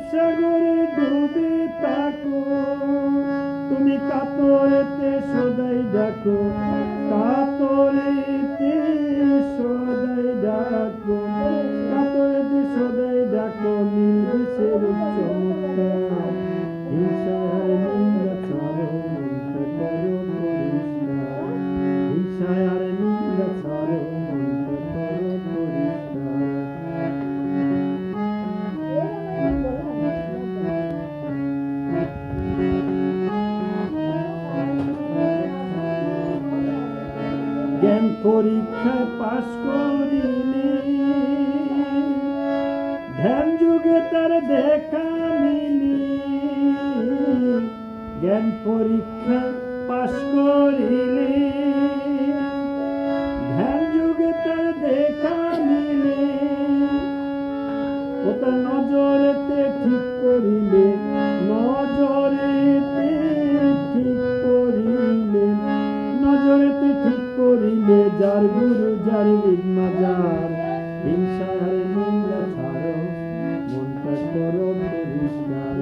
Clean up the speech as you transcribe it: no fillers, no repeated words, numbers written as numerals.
ভাবসাগরে ডুবে থাকো, তুমি কাতরেতে সদাই ডাকো, কাতরেতে সদাই ডাকো, কাতরেতে সদাই ডাকো, নীল দেশের চমৎকার। হিংসায় নিন্দা ছাড়ো, মনটা করো পরিষ্কার। হিংসায় আর নিন্দা ছাড়ো, মনটা করো পরিষ্কার। জ্ঞান পরীক্ষায় পাশ করিলে ধ্যান যুগে তার দেখা মিলি। জ্ঞান পরীক্ষায় পাশ করিলে ধ্যান যুগে তার দেখা মিলে। ও তার নজরেতে ঠিক করিলে, নজরেতে ঠিক করিলে, নজরেতে ঠিক করিলে, যার গুরু যার মাজার। হিংসার নিন্দা ছাড়ো, মনটা করো পরিষ্কার।